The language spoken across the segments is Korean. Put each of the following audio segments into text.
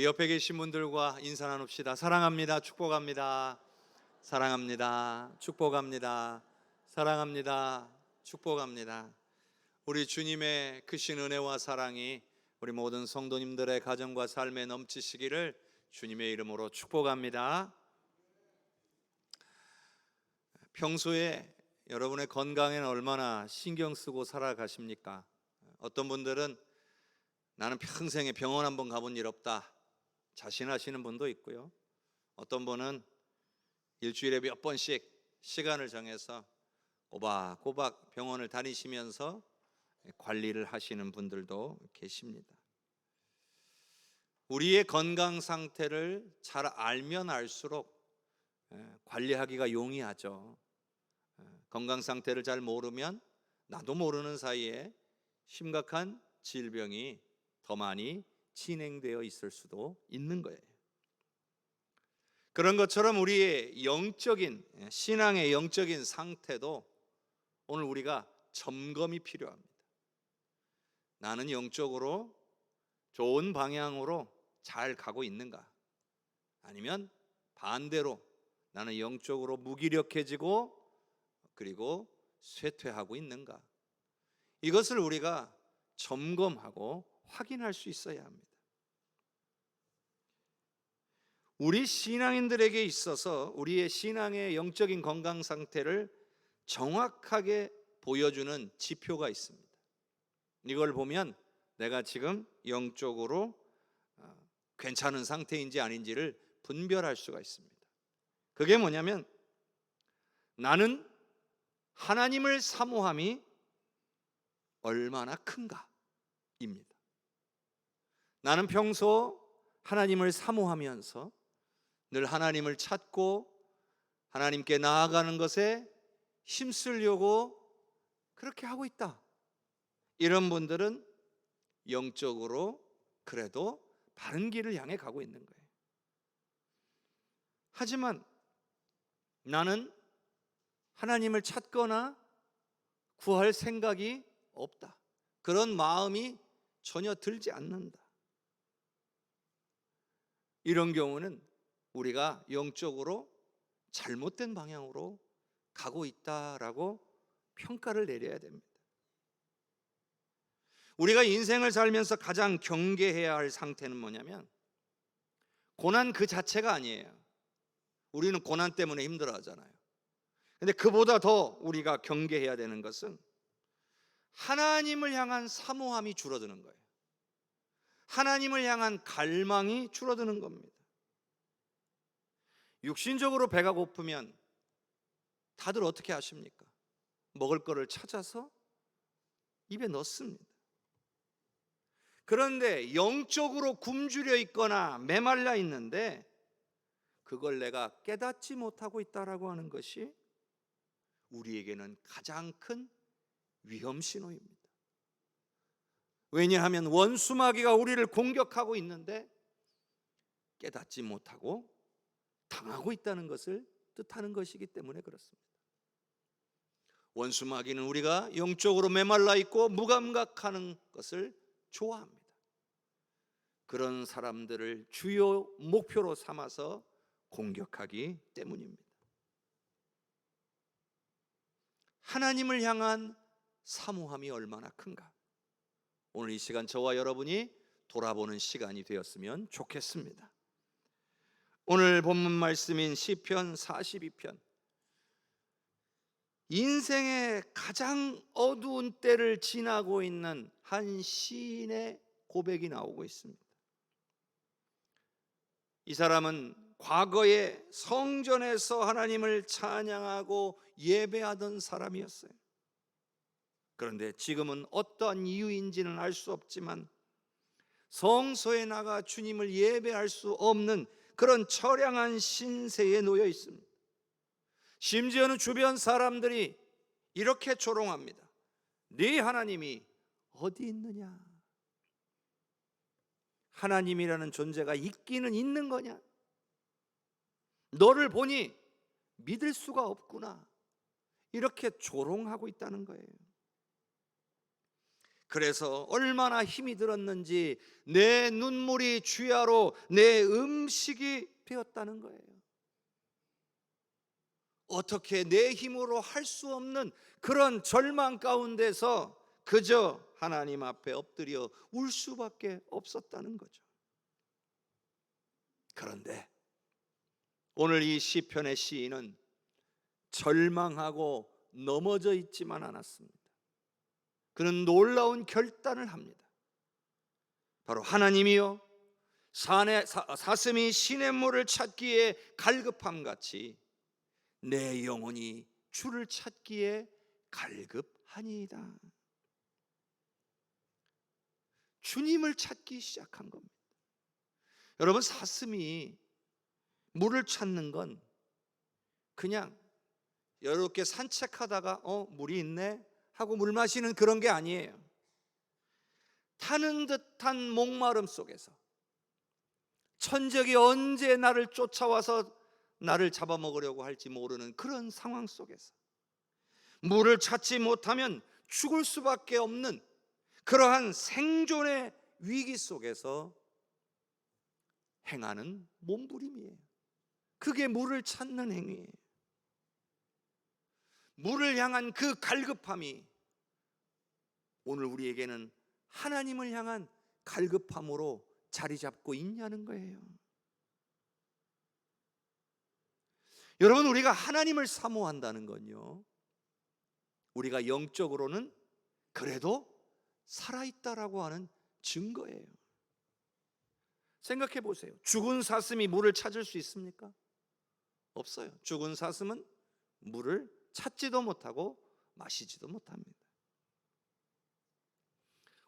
옆에 계신 분들과 인사 나눕시다. 사랑합니다. 축복합니다. 사랑합니다. 축복합니다. 사랑합니다. 축복합니다. 우리 주님의 크신 은혜와 사랑이 우리 모든 성도님들의 가정과 삶에 넘치시기를 주님의 이름으로 축복합니다. 평소에 여러분의 건강에는 얼마나 신경 쓰고 살아가십니까? 어떤 분들은 나는 평생에 병원 한번 가본 일 없다 자신하시는 분도 있고요. 어떤 분은 일주일에 몇 번씩 시간을 정해서 꼬박꼬박 병원을 다니시면서 관리를 하시는 분들도 계십니다. 우리의 건강 상태를 잘 알면 알수록 관리하기가 용이하죠. 건강 상태를 잘 모르면 나도 모르는 사이에 심각한 질병이 더 많이 진행되어 있을 수도 있는 거예요. 그런 것처럼 우리의 영적인 신앙의 영적인 상태도 오늘 우리가 점검이 필요합니다. 나는 영적으로 좋은 방향으로 잘 가고 있는가? 아니면 반대로 나는 영적으로 무기력해지고 그리고 쇠퇴하고 있는가? 이것을 우리가 점검하고 확인할 수 있어야 합니다. 우리 신앙인들에게 있어서 우리의 신앙의 영적인 건강 상태를 정확하게 보여주는 지표가 있습니다. 이걸 보면 내가 지금 영적으로 괜찮은 상태인지 아닌지를 분별할 수가 있습니다. 그게 뭐냐면 나는 하나님을 사모함이 얼마나 큰가입니다. 나는 평소 하나님을 사모하면서 늘 하나님을 찾고 하나님께 나아가는 것에 힘쓰려고 그렇게 하고 있다. 이런 분들은 영적으로 그래도 바른 길을 향해 가고 있는 거예요. 하지만 나는 하나님을 찾거나 구할 생각이 없다. 그런 마음이 전혀 들지 않는다. 이런 경우는 우리가 영적으로 잘못된 방향으로 가고 있다라고 평가를 내려야 됩니다. 우리가 인생을 살면서 가장 경계해야 할 상태는 뭐냐면 고난 그 자체가 아니에요. 우리는 고난 때문에 힘들어하잖아요. 근데 그보다 더 우리가 경계해야 되는 것은 하나님을 향한 사모함이 줄어드는 거예요. 하나님을 향한 갈망이 줄어드는 겁니다. 육신적으로 배가 고프면 다들 어떻게 하십니까? 먹을 거를 찾아서 입에 넣습니다. 그런데 영적으로 굶주려 있거나 메말라 있는데 그걸 내가 깨닫지 못하고 있다라고 하는 것이 우리에게는 가장 큰 위험 신호입니다. 왜냐하면 원수마귀가 우리를 공격하고 있는데 깨닫지 못하고 당하고 있다는 것을 뜻하는 것이기 때문에 그렇습니다. 원수마귀는 우리가 영적으로 메말라 있고 무감각하는 것을 좋아합니다. 그런 사람들을 주요 목표로 삼아서 공격하기 때문입니다. 하나님을 향한 사모함이 얼마나 큰가? 오늘 이 시간 저와 여러분이 돌아보는 시간이 되었으면 좋겠습니다. 오늘 본문 말씀인 시편 42편, 인생의 가장 어두운 때를 지나고 있는 한 시인의 고백이 나오고 있습니다. 이 사람은 과거에 성전에서 하나님을 찬양하고 예배하던 사람이었어요. 그런데 지금은 어떠한 이유인지는 알 수 없지만 성소에 나가 주님을 예배할 수 없는 그런 처량한 신세에 놓여 있습니다. 심지어는 주변 사람들이 이렇게 조롱합니다. 네 하나님이 어디 있느냐? 하나님이라는 존재가 있기는 있는 거냐? 너를 보니 믿을 수가 없구나. 이렇게 조롱하고 있다는 거예요. 그래서 얼마나 힘이 들었는지 내 눈물이 주야로 내 음식이 되었다는 거예요. 어떻게 내 힘으로 할 수 없는 그런 절망 가운데서 그저 하나님 앞에 엎드려 울 수밖에 없었다는 거죠. 그런데 오늘 이 시편의 시인은 절망하고 넘어져 있지만 않았습니다. 그는 놀라운 결단을 합니다. 바로 하나님이여 사슴이 시냇물을 찾기에 갈급함 같이 내 영혼이 주를 찾기에 갈급하니이다. 주님을 찾기 시작한 겁니다. 여러분, 사슴이 물을 찾는 건 그냥 이렇게 산책하다가 물이 있네 하고 물 마시는 그런 게 아니에요. 타는 듯한 목마름 속에서 천적이 언제 나를 쫓아와서 나를 잡아먹으려고 할지 모르는 그런 상황 속에서 물을 찾지 못하면 죽을 수밖에 없는 그러한 생존의 위기 속에서 행하는 몸부림이에요. 그게 물을 찾는 행위예요. 물을 향한 그 갈급함이 오늘 우리에게는 하나님을 향한 갈급함으로 자리 잡고 있냐는 거예요. 여러분, 우리가 하나님을 사모한다는 건요, 우리가 영적으로는 그래도 살아있다라고 하는 증거예요. 생각해 보세요. 죽은 사슴이 물을 찾을 수 있습니까? 없어요. 죽은 사슴은 물을 찾지도 못하고 마시지도 못합니다.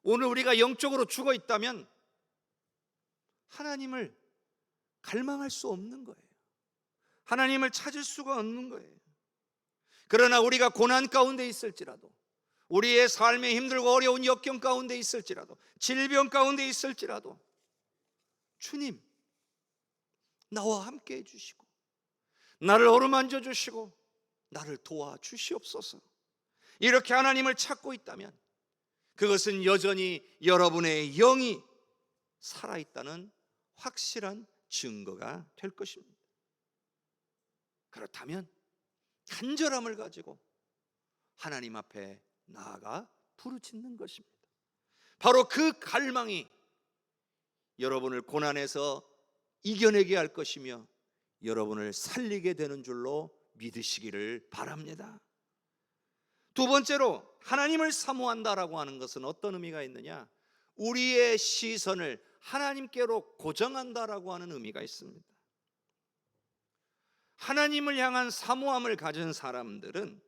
오늘 우리가 영적으로 죽어 있다면 하나님을 갈망할 수 없는 거예요. 하나님을 찾을 수가 없는 거예요. 그러나 우리가 고난 가운데 있을지라도, 우리의 삶에 힘들고 어려운 역경 가운데 있을지라도, 질병 가운데 있을지라도 주님, 나와 함께 해주시고 나를 어루만져 주시고 나를 도와주시옵소서. 이렇게 하나님을 찾고 있다면 그것은 여전히 여러분의 영이 살아있다는 확실한 증거가 될 것입니다. 그렇다면 간절함을 가지고 하나님 앞에 나아가 부르짖는 것입니다. 바로 그 갈망이 여러분을 고난에서 이겨내게 할 것이며 여러분을 살리게 되는 줄로 믿으시기를 바랍니다. 두 번째로, 하나님을 사모한다라고 하는 것은 어떤 의미가 있느냐? 우리의 시선을 하나님께로 고정한다라고 하는 의미가 있습니다. 하나님을 향한 사모함을 가진 사람들은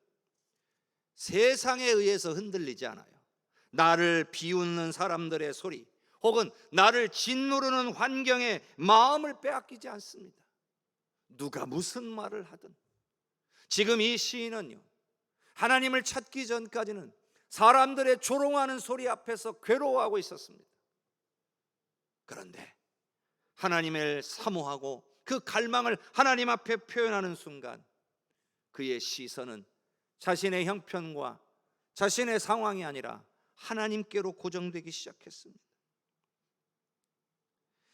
세상에 의해서 흔들리지 않아요. 나를 비웃는 사람들의 소리 혹은 나를 짓누르는 환경에 마음을 빼앗기지 않습니다. 누가 무슨 말을 하든. 지금 이 시인은요, 하나님을 찾기 전까지는 사람들의 조롱하는 소리 앞에서 괴로워하고 있었습니다. 그런데 하나님을 사모하고 그 갈망을 하나님 앞에 표현하는 순간 그의 시선은 자신의 형편과 자신의 상황이 아니라 하나님께로 고정되기 시작했습니다.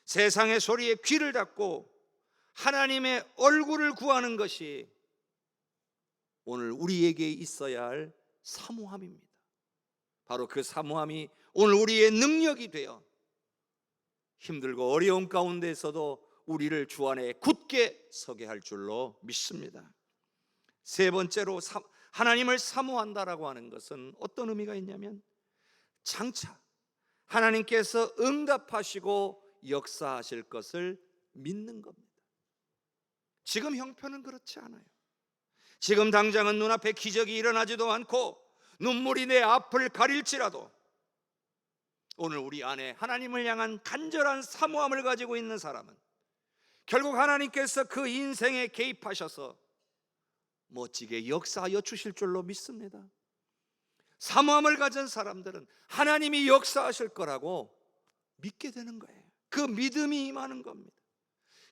세상의 소리에 귀를 닫고 하나님의 얼굴을 구하는 것이 오늘 우리에게 있어야 할 사모함입니다. 바로 그 사모함이 오늘 우리의 능력이 되어 힘들고 어려운 가운데서도 우리를 주 안에 굳게 서게 할 줄로 믿습니다. 세 번째로, 하나님을 사모한다라고 하는 것은 어떤 의미가 있냐면 장차 하나님께서 응답하시고 역사하실 것을 믿는 겁니다. 지금 형편은 그렇지 않아요. 지금 당장은 눈앞에 기적이 일어나지도 않고 눈물이 내 앞을 가릴지라도 오늘 우리 안에 하나님을 향한 간절한 사모함을 가지고 있는 사람은 결국 하나님께서 그 인생에 개입하셔서 멋지게 역사하여 주실 줄로 믿습니다. 사모함을 가진 사람들은 하나님이 역사하실 거라고 믿게 되는 거예요. 그 믿음이 임하는 겁니다.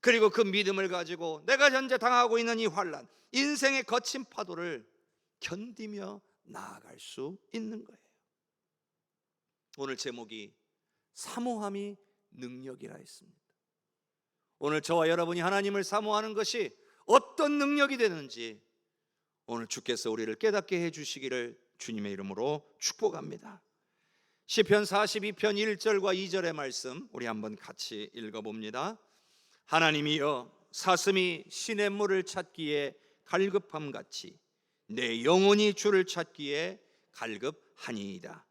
그리고 그 믿음을 가지고 내가 현재 당하고 있는 이 환난, 인생의 거친 파도를 견디며 나아갈 수 있는 거예요. 오늘 제목이 사모함이 능력이라 했습니다. 오늘 저와 여러분이 하나님을 사모하는 것이 어떤 능력이 되는지 오늘 주께서 우리를 깨닫게 해주시기를 주님의 이름으로 축복합니다. 시편 42편 1절과 2절의 말씀 우리 한번 같이 읽어봅니다. 하나님이여 사슴이 시냇물을 찾기에 갈급함같이 내 영혼이 주를 찾기에 갈급하니이다.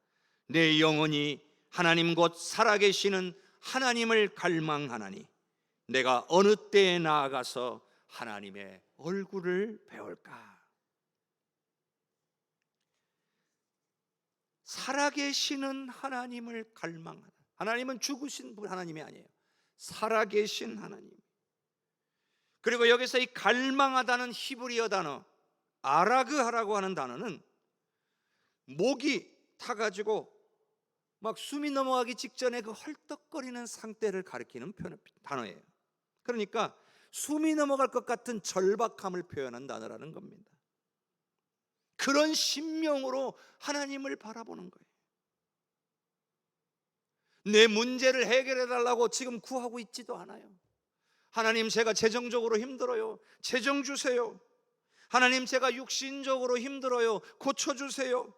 내 영혼이 하나님 곧 살아계시는 하나님을 갈망하나니 내가 어느 때에 나아가서 하나님의 얼굴을 배울까? 살아계시는 하나님을 갈망하다. 하나님은 죽으신 하나님이 아니에요. 살아계신 하나님. 그리고 여기서 이 갈망하다는 히브리어 단어 아라그하라고 하는 단어는 목이 타가지고 막 숨이 넘어가기 직전에 그 헐떡거리는 상태를 가리키는 단어예요. 그러니까 숨이 넘어갈 것 같은 절박함을 표현한 단어라는 겁니다. 그런 심령으로 하나님을 바라보는 거예요. 내 문제를 해결해 달라고 지금 구하고 있지도 않아요. 하나님, 제가 재정적으로 힘들어요. 재정 주세요. 하나님, 제가 육신적으로 힘들어요. 고쳐주세요.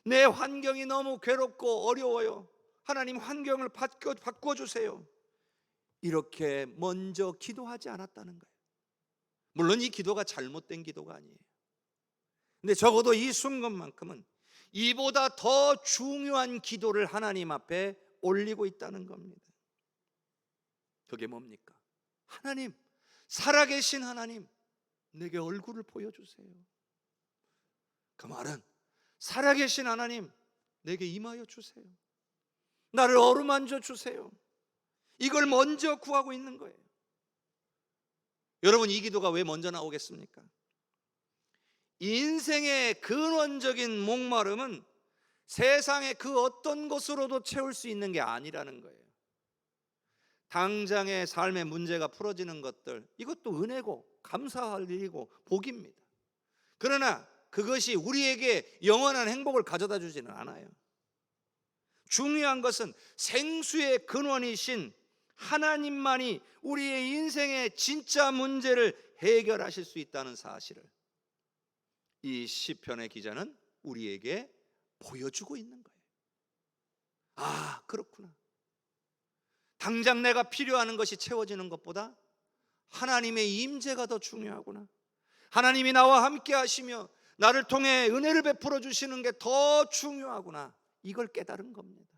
내 환경이 너무 괴롭고 어려워요. 하나님, 환경을 바꿔주세요. 이렇게 먼저 기도하지 않았다는 거예요. 물론 이 기도가 잘못된 기도가 아니에요. 근데 적어도 이 순간만큼은 이보다 더 중요한 기도를 하나님 앞에 올리고 있다는 겁니다. 그게 뭡니까? 하나님, 살아계신 하나님, 내게 얼굴을 보여주세요. 그 말은 살아계신 하나님, 내게 임하여 주세요. 나를 어루만져 주세요. 이걸 먼저 구하고 있는 거예요. 여러분, 이 기도가 왜 먼저 나오겠습니까? 인생의 근원적인 목마름은 세상의 그 어떤 것으로도 채울 수 있는 게 아니라는 거예요. 당장의 삶의 문제가 풀어지는 것들, 이것도 은혜고 감사할 일이고 복입니다. 그러나 그것이 우리에게 영원한 행복을 가져다 주지는 않아요. 중요한 것은 생수의 근원이신 하나님만이 우리의 인생의 진짜 문제를 해결하실 수 있다는 사실을 이 시편의 기자는 우리에게 보여주고 있는 거예요. 아, 그렇구나. 당장 내가 필요한 것이 채워지는 것보다 하나님의 임재가 더 중요하구나. 하나님이 나와 함께 하시며 나를 통해 은혜를 베풀어 주시는 게 더 중요하구나. 이걸 깨달은 겁니다.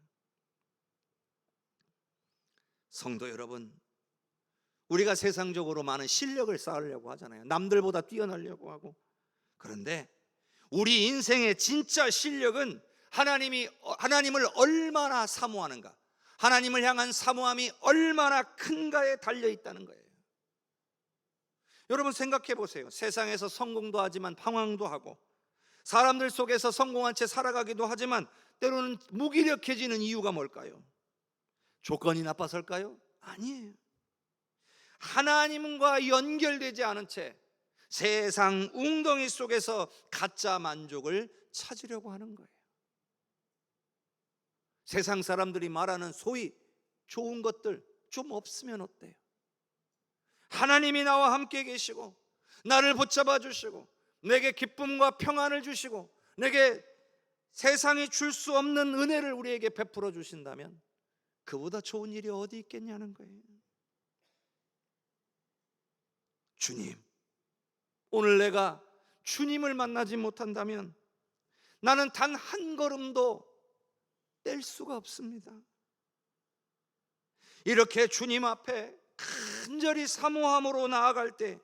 성도 여러분, 우리가 세상적으로 많은 실력을 쌓으려고 하잖아요. 남들보다 뛰어나려고 하고. 그런데 우리 인생의 진짜 실력은 하나님을 얼마나 사모하는가, 하나님을 향한 사모함이 얼마나 큰가에 달려 있다는 거예요. 여러분 생각해 보세요. 세상에서 성공도 하지만 방황도 하고 사람들 속에서 성공한 채 살아가기도 하지만 때로는 무기력해지는 이유가 뭘까요? 조건이 나빠서일까요? 아니에요. 하나님과 연결되지 않은 채 세상 웅덩이 속에서 가짜 만족을 찾으려고 하는 거예요. 세상 사람들이 말하는 소위 좋은 것들 좀 없으면 어때요? 하나님이 나와 함께 계시고 나를 붙잡아 주시고 내게 기쁨과 평안을 주시고 내게 세상이 줄 수 없는 은혜를 우리에게 베풀어 주신다면 그보다 좋은 일이 어디 있겠냐는 거예요. 주님, 오늘 내가 주님을 만나지 못한다면 나는 단 한 걸음도 뗄 수가 없습니다. 이렇게 주님 앞에 간절히 사모함으로 나아갈 때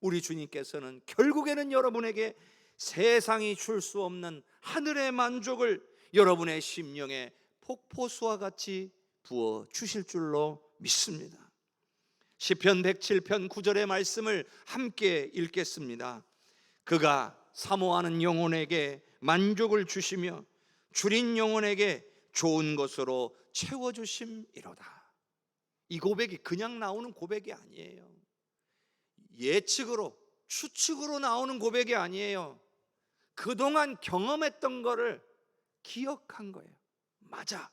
우리 주님께서는 결국에는 여러분에게 세상이 줄 수 없는 하늘의 만족을 여러분의 심령에 폭포수와 같이 부어 주실 줄로 믿습니다. 시편 107편 9절의 말씀을 함께 읽겠습니다. 그가 사모하는 영혼에게 만족을 주시며 줄인 영혼에게 좋은 것으로 채워주심이로다. 이 고백이 그냥 나오는 고백이 아니에요. 예측으로 추측으로 나오는 고백이 아니에요. 그동안 경험했던 거를 기억한 거예요. 맞아,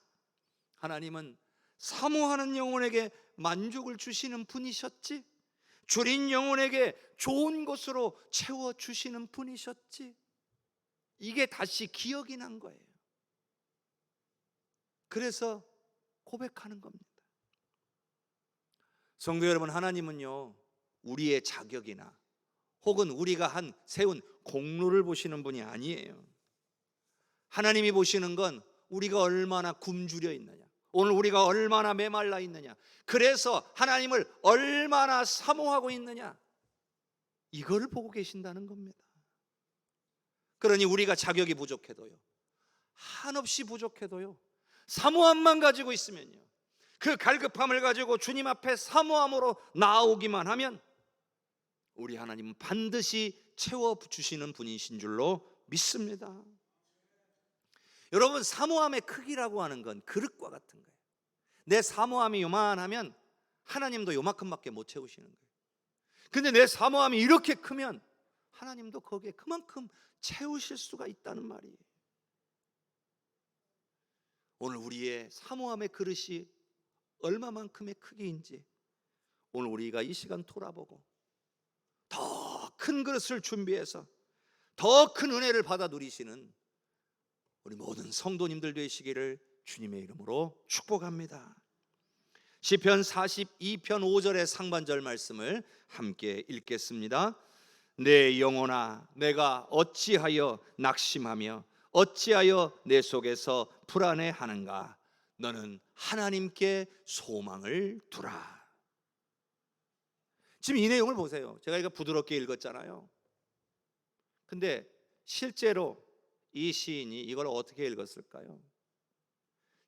하나님은 사모하는 영혼에게 만족을 주시는 분이셨지, 줄인 영혼에게 좋은 것으로 채워주시는 분이셨지. 이게 다시 기억이 난 거예요. 그래서 고백하는 겁니다. 성도 여러분, 하나님은요, 우리의 자격이나 혹은 우리가 세운 공로를 보시는 분이 아니에요. 하나님이 보시는 건 우리가 얼마나 굶주려 있느냐, 오늘 우리가 얼마나 메말라 있느냐, 그래서 하나님을 얼마나 사모하고 있느냐, 이거를 보고 계신다는 겁니다. 그러니 우리가 자격이 부족해도요, 한없이 부족해도요, 사모함만 가지고 있으면요, 그 갈급함을 가지고 주님 앞에 사모함으로 나아오기만 하면 우리 하나님은 반드시 채워주시는 분이신 줄로 믿습니다. 여러분, 사모함의 크기라고 하는 건 그릇과 같은 거예요. 내 사모함이 요만하면 하나님도 요만큼밖에 못 채우시는 거예요. 근데 내 사모함이 이렇게 크면 하나님도 거기에 그만큼 채우실 수가 있다는 말이에요. 오늘 우리의 사모함의 그릇이 얼마만큼의 크기인지 오늘 우리가 이 시간 돌아보고 더 큰 그릇을 준비해서 더 큰 은혜를 받아 누리시는 우리 모든 성도님들 되시기를 주님의 이름으로 축복합니다. 시편 42편 5절의 상반절 말씀을 함께 읽겠습니다. 내 영혼아, 내가 어찌하여 낙심하며 어찌하여 내 속에서 불안해하는가? 너는 하나님께 소망을 두라. 지금 이 내용을 보세요. 제가 이거 부드럽게 읽었잖아요. 근데 실제로 이 시인이 이걸 어떻게 읽었을까요?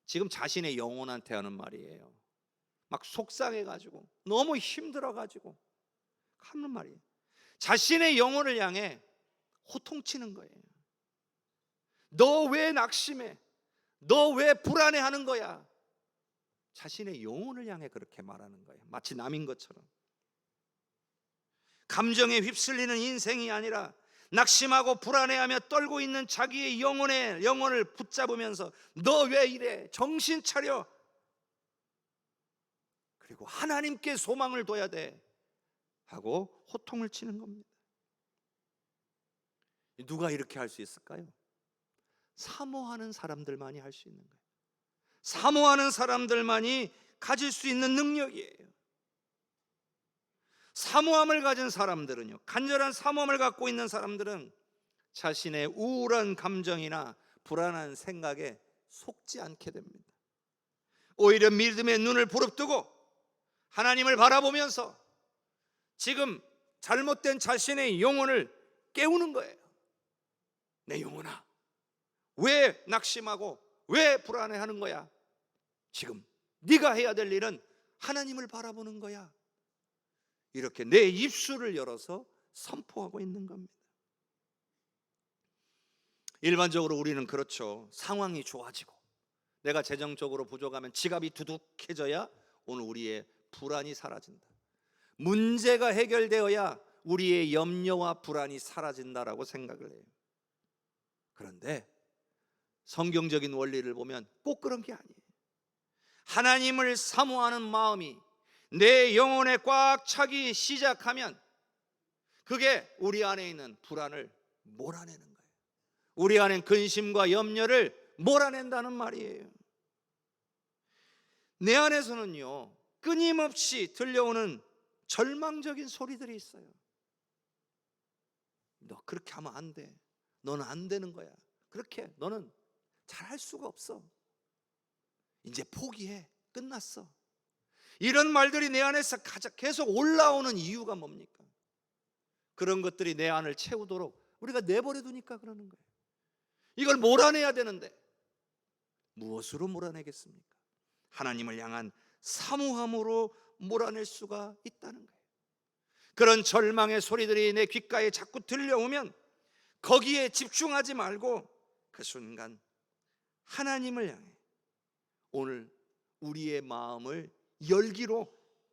지금 자신의 영혼한테 하는 말이에요. 막 속상해가지고 너무 힘들어가지고 하는 말이에요. 자신의 영혼을 향해 호통치는 거예요. 너 왜 낙심해? 너 왜 불안해하는 거야? 자신의 영혼을 향해 그렇게 말하는 거예요. 마치 남인 것처럼. 감정에 휩쓸리는 인생이 아니라 낙심하고 불안해하며 떨고 있는 자기의 영혼을 붙잡으면서 너 왜 이래? 정신 차려. 그리고 하나님께 소망을 둬야 돼 하고 호통을 치는 겁니다. 누가 이렇게 할 수 있을까요? 사모하는 사람들만이 할 수 있는 거예요. 사모하는 사람들만이 가질 수 있는 능력이에요. 사모함을 가진 사람들은요, 간절한 사모함을 갖고 있는 사람들은 자신의 우울한 감정이나 불안한 생각에 속지 않게 됩니다. 오히려 믿음의 눈을 부릅뜨고 하나님을 바라보면서 지금 잘못된 자신의 영혼을 깨우는 거예요. 내 영혼아, 왜 낙심하고 왜 불안해하는 거야? 지금 네가 해야 될 일은 하나님을 바라보는 거야. 이렇게 내 입술을 열어서 선포하고 있는 겁니다. 일반적으로 우리는 그렇죠. 상황이 좋아지고 내가 재정적으로 부족하면 지갑이 두둑해져야 오늘 우리의 불안이 사라진다. 문제가 해결되어야 우리의 염려와 불안이 사라진다라고 생각을 해요. 그런데 성경적인 원리를 보면 꼭 그런 게 아니에요. 하나님을 사모하는 마음이 내 영혼에 꽉 차기 시작하면 그게 우리 안에 있는 불안을 몰아내는 거예요. 우리 안에 근심과 염려를 몰아낸다는 말이에요. 내 안에서는요, 끊임없이 들려오는 절망적인 소리들이 있어요. 너 그렇게 하면 안 돼. 너는 안 되는 거야. 그렇게 너는 잘할 수가 없어. 이제 포기해. 끝났어. 이런 말들이 내 안에서 계속 올라오는 이유가 뭡니까? 그런 것들이 내 안을 채우도록 우리가 내버려 두니까 그러는 거예요. 이걸 몰아내야 되는데 무엇으로 몰아내겠습니까? 하나님을 향한 사모함으로 몰아낼 수가 있다는 거예요. 그런 절망의 소리들이 내 귓가에 자꾸 들려오면 거기에 집중하지 말고 그 순간 하나님을 향해 오늘 우리의 마음을 열기로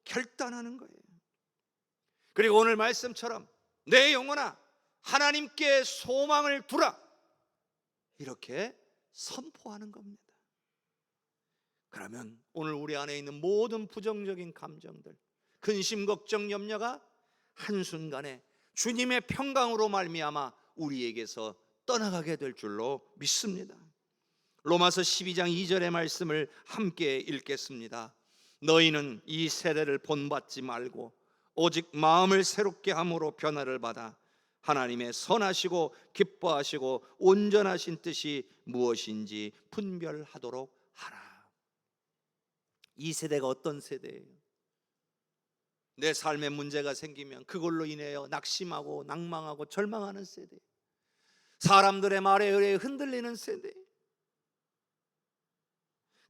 결단하는 거예요. 그리고 오늘 말씀처럼 내 영혼아, 하나님께 소망을 두라, 이렇게 선포하는 겁니다. 그러면 오늘 우리 안에 있는 모든 부정적인 감정들, 근심, 걱정, 염려가 한순간에 주님의 평강으로 말미암아 우리에게서 떠나가게 될 줄로 믿습니다. 로마서 12장 2절의 말씀을 함께 읽겠습니다. 너희는 이 세대를 본받지 말고 오직 마음을 새롭게 함으로 변화를 받아 하나님의 선하시고 기뻐하시고 온전하신 뜻이 무엇인지 분별하도록 하라. 이 세대가 어떤 세대예요? 내 삶에 문제가 생기면 그걸로 인하여 낙심하고 낭망하고 절망하는 세대, 사람들의 말에 의해 흔들리는 세대.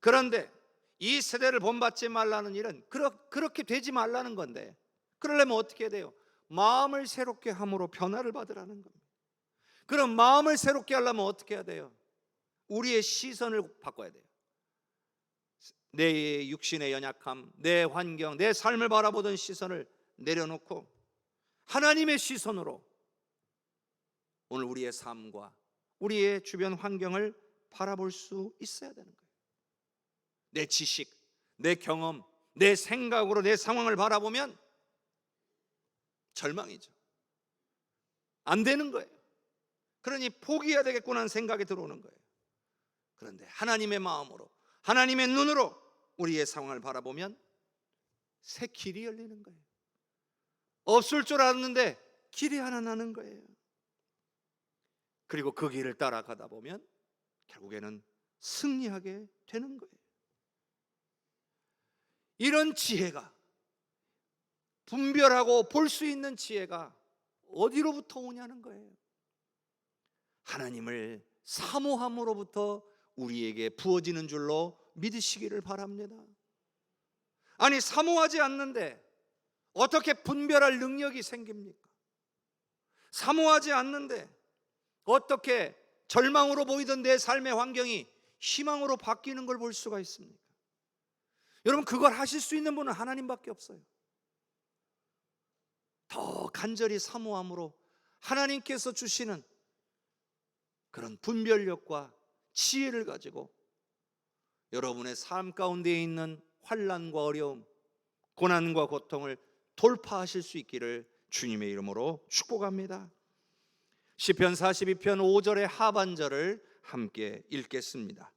그런데 이 세대를 본받지 말라는 일은 그렇게 되지 말라는 건데, 그러려면 어떻게 돼요? 마음을 새롭게 함으로 변화를 받으라는 겁니다. 그럼 마음을 새롭게 하려면 어떻게 해야 돼요? 우리의 시선을 바꿔야 돼요. 내 육신의 연약함, 내 환경, 내 삶을 바라보던 시선을 내려놓고 하나님의 시선으로 오늘 우리의 삶과 우리의 주변 환경을 바라볼 수 있어야 되는 거예요. 내 지식, 내 경험, 내 생각으로 내 상황을 바라보면 절망이죠. 안 되는 거예요. 그러니 포기해야 되겠구나 하는 생각이 들어오는 거예요. 그런데 하나님의 마음으로, 하나님의 눈으로 우리의 상황을 바라보면 새 길이 열리는 거예요. 없을 줄 알았는데 길이 하나 나는 거예요. 그리고 그 길을 따라가다 보면 결국에는 승리하게 되는 거예요. 이런 지혜가, 분별하고 볼 수 있는 지혜가 어디로부터 오냐는 거예요. 하나님을 사모함으로부터 우리에게 부어지는 줄로 믿으시기를 바랍니다. 아니, 사모하지 않는데 어떻게 분별할 능력이 생깁니까? 사모하지 않는데 어떻게 절망으로 보이던 내 삶의 환경이 희망으로 바뀌는 걸 볼 수가 있습니까? 여러분, 그걸 하실 수 있는 분은 하나님밖에 없어요. 더 간절히 사모함으로 하나님께서 주시는 그런 분별력과 지혜를 가지고 여러분의 삶 가운데 있는 환난과 어려움, 고난과 고통을 돌파하실 수 있기를 주님의 이름으로 축복합니다. 시편 42편 5절의 하반절을 함께 읽겠습니다.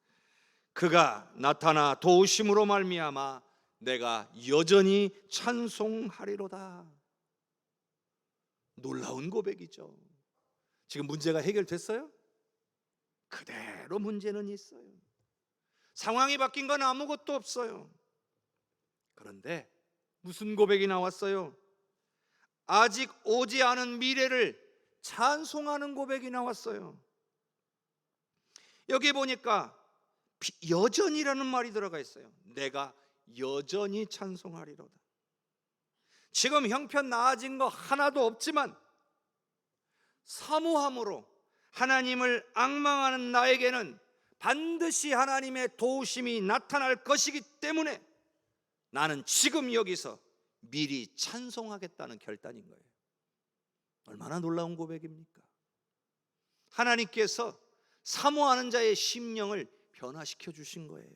그가 나타나 도우심으로 말미암아 내가 여전히 찬송하리로다. 놀라운 고백이죠. 지금 문제가 해결됐어요? 그대로 문제는 있어요. 상황이 바뀐 건 아무것도 없어요. 그런데 무슨 고백이 나왔어요? 아직 오지 않은 미래를 찬송하는 고백이 나왔어요. 여기 보니까 여전이라는 말이 들어가 있어요. 내가 여전히 찬송하리로다. 지금 형편 나아진 거 하나도 없지만 사모함으로 하나님을 앙망하는 나에게는 반드시 하나님의 도우심이 나타날 것이기 때문에 나는 지금 여기서 미리 찬송하겠다는 결단인 거예요. 얼마나 놀라운 고백입니까? 하나님께서 사모하는 자의 심령을 변화시켜 주신 거예요.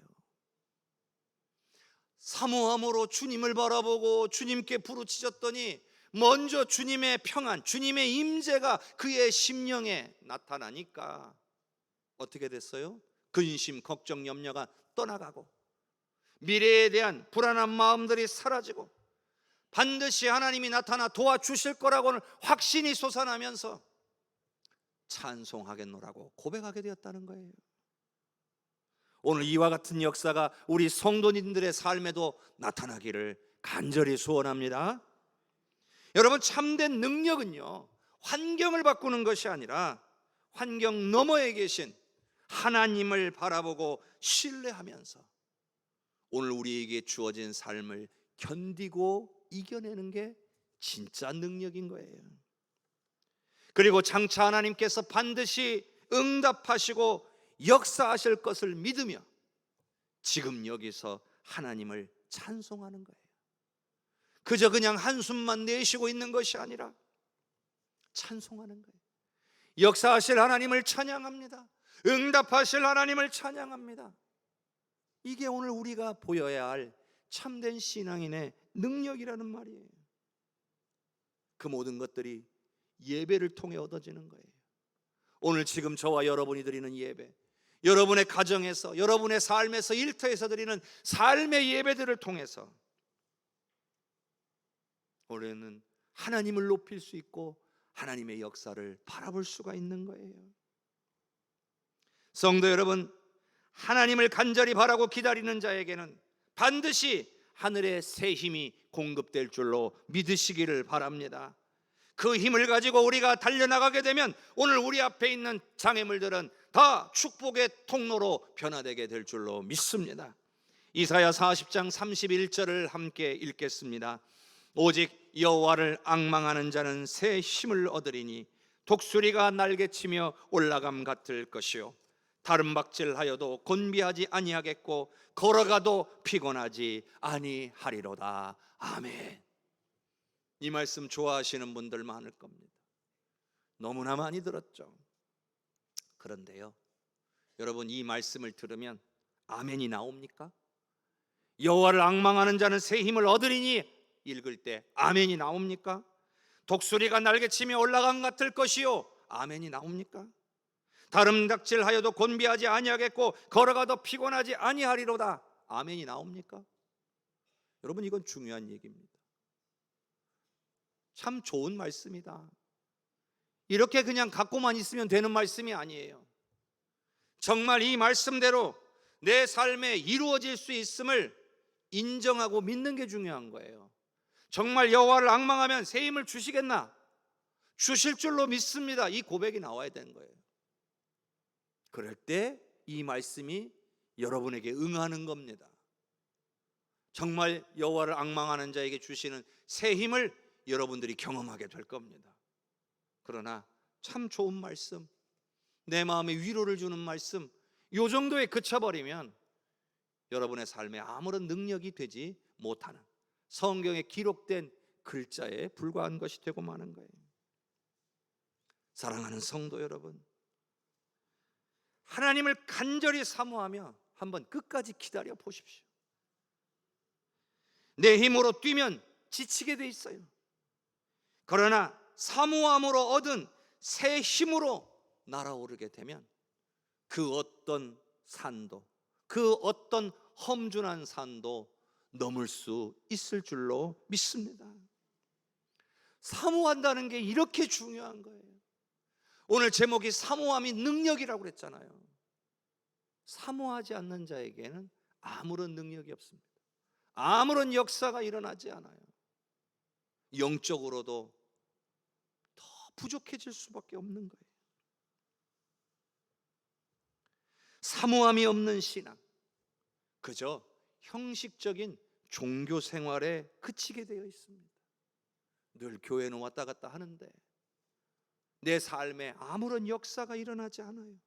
사모함으로 주님을 바라보고 주님께 부르짖었더니 먼저 주님의 평안, 주님의 임재가 그의 심령에 나타나니까 어떻게 됐어요? 근심, 걱정, 염려가 떠나가고 미래에 대한 불안한 마음들이 사라지고 반드시 하나님이 나타나 도와주실 거라고는 확신이 솟아나면서 찬송하겠노라고 고백하게 되었다는 거예요. 오늘 이와 같은 역사가 우리 성도님들의 삶에도 나타나기를 간절히 소원합니다. 여러분, 참된 능력은요, 환경을 바꾸는 것이 아니라 환경 너머에 계신 하나님을 바라보고 신뢰하면서 오늘 우리에게 주어진 삶을 견디고 이겨내는 게 진짜 능력인 거예요. 그리고 장차 하나님께서 반드시 응답하시고 역사하실 것을 믿으며 지금 여기서 하나님을 찬송하는 거예요. 그저 그냥 한숨만 내쉬고 있는 것이 아니라 찬송하는 거예요. 역사하실 하나님을 찬양합니다. 응답하실 하나님을 찬양합니다. 이게 오늘 우리가 보여야 할 참된 신앙인의 능력이라는 말이에요. 그 모든 것들이 예배를 통해 얻어지는 거예요. 오늘 지금 저와 여러분이 드리는 예배, 여러분의 가정에서, 여러분의 삶에서, 일터에서 드리는 삶의 예배들을 통해서 우리는 하나님을 높일 수 있고 하나님의 역사를 바라볼 수가 있는 거예요. 성도 여러분, 하나님을 간절히 바라고 기다리는 자에게는 반드시 하늘의 새 힘이 공급될 줄로 믿으시기를 바랍니다. 그 힘을 가지고 우리가 달려나가게 되면 오늘 우리 앞에 있는 장애물들은 다 축복의 통로로 변화되게 될 줄로 믿습니다. 이사야 40장 31절을 함께 읽겠습니다. 오직 여호와를 앙망하는 자는 새 힘을 얻으리니 독수리가 날개치며 올라감 같을 것이요 다름박질하여도 곤비하지 아니하겠고 걸어가도 피곤하지 아니하리로다. 아멘. 이 말씀 좋아하시는 분들 많을 겁니다. 너무나 많이 들었죠. 그런데요, 여러분, 이 말씀을 들으면 아멘이 나옵니까? 여호와를 앙망하는 자는 새 힘을 얻으리니 읽을 때 아멘이 나옵니까? 독수리가 날개치며 올라감 같을 것이요, 아멘이 나옵니까? 다름닥질하여도 곤비하지 아니하겠고 걸어가도 피곤하지 아니하리로다. 아멘이 나옵니까? 여러분, 이건 중요한 얘기입니다. 참 좋은 말씀이다. 이렇게 그냥 갖고만 있으면 되는 말씀이 아니에요. 정말 이 말씀대로 내 삶에 이루어질 수 있음을 인정하고 믿는 게 중요한 거예요. 정말 여호와를 앙망하면 새 힘을 주시겠나? 주실 줄로 믿습니다. 이 고백이 나와야 되는 거예요. 그럴 때 이 말씀이 여러분에게 응하는 겁니다. 정말 여호와를 앙망하는 자에게 주시는 새 힘을 여러분들이 경험하게 될 겁니다. 그러나 참 좋은 말씀, 내 마음에 위로를 주는 말씀, 요 정도에 그쳐버리면 여러분의 삶에 아무런 능력이 되지 못하는 성경에 기록된 글자에 불과한 것이 되고 마는 거예요. 사랑하는 성도 여러분, 하나님을 간절히 사모하며 한번 끝까지 기다려 보십시오. 내 힘으로 뛰면 지치게 돼 있어요. 그러나 사모함으로 얻은 새 힘으로 날아오르게 되면 그 어떤 산도, 그 어떤 험준한 산도 넘을 수 있을 줄로 믿습니다. 사모한다는 게 이렇게 중요한 거예요. 오늘 제목이 사모함이 능력이라고 그랬잖아요. 사모하지 않는 자에게는 아무런 능력이 없습니다. 아무런 역사가 일어나지 않아요. 영적으로도 더 부족해질 수밖에 없는 거예요. 사모함이 없는 신앙, 그저 형식적인 종교 생활에 그치게 되어 있습니다. 늘 교회는 왔다 갔다 하는데 내 삶에 아무런 역사가 일어나지 않아요.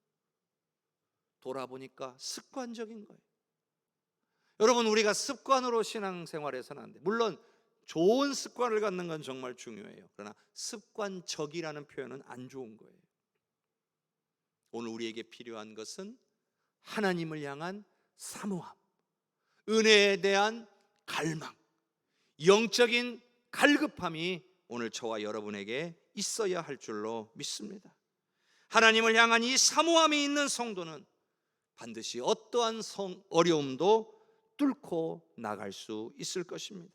돌아보니까 습관적인 거예요. 여러분, 우리가 습관으로 신앙생활해서는 안 돼요. 물론 좋은 습관을 갖는 건 정말 중요해요. 그러나 습관적이라는 표현은 안 좋은 거예요. 오늘 우리에게 필요한 것은 하나님을 향한 사모함, 은혜에 대한 갈망, 영적인 갈급함이 오늘 저와 여러분에게 있어야 할 줄로 믿습니다. 하나님을 향한 이 사모함이 있는 성도는 반드시 어떠한 어려움도 뚫고 나갈 수 있을 것입니다.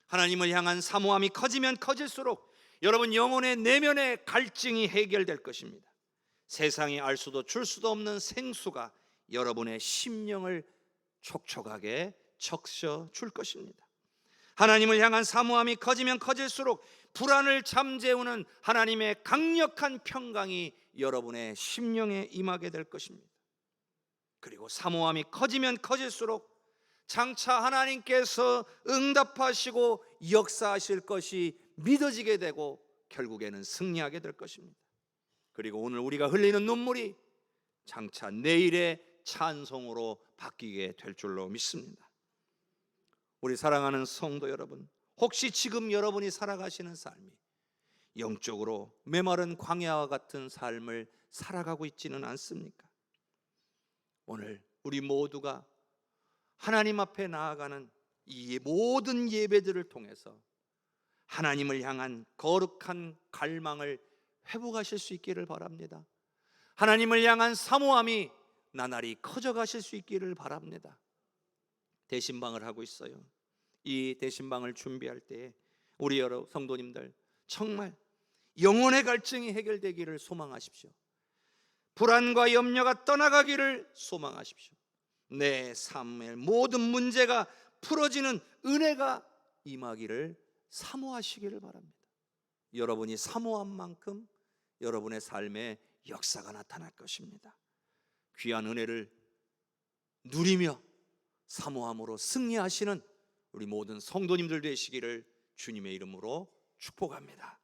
하나님을 향한 사모함이 커지면 커질수록 여러분 영혼의 내면의 갈증이 해결될 것입니다. 세상이 알 수도 줄 수도 없는 생수가 여러분의 심령을 촉촉하게 적셔줄 것입니다. 하나님을 향한 사모함이 커지면 커질수록 불안을 잠재우는 하나님의 강력한 평강이 여러분의 심령에 임하게 될 것입니다. 그리고 사모함이 커지면 커질수록 장차 하나님께서 응답하시고 역사하실 것이 믿어지게 되고 결국에는 승리하게 될 것입니다. 그리고 오늘 우리가 흘리는 눈물이 장차 내일의 찬송으로 바뀌게 될 줄로 믿습니다. 우리 사랑하는 성도 여러분, 혹시 지금 여러분이 살아가시는 삶이 영적으로 메마른 광야와 같은 삶을 살아가고 있지는 않습니까? 오늘 우리 모두가 하나님 앞에 나아가는 이 모든 예배들을 통해서 하나님을 향한 거룩한 갈망을 회복하실 수 있기를 바랍니다. 하나님을 향한 사모함이 나날이 커져가실 수 있기를 바랍니다. 대신방을 하고 있어요. 이 대신방을 준비할 때 우리 여러 성도님들 정말 영혼의 갈증이 해결되기를 소망하십시오. 불안과 염려가 떠나가기를 소망하십시오. 내 삶의 모든 문제가 풀어지는 은혜가 임하기를 사모하시기를 바랍니다. 여러분이 사모한 만큼 여러분의 삶에 역사가 나타날 것입니다. 귀한 은혜를 누리며 사모함으로 승리하시는 우리 모든 성도님들 되시기를 주님의 이름으로 축복합니다.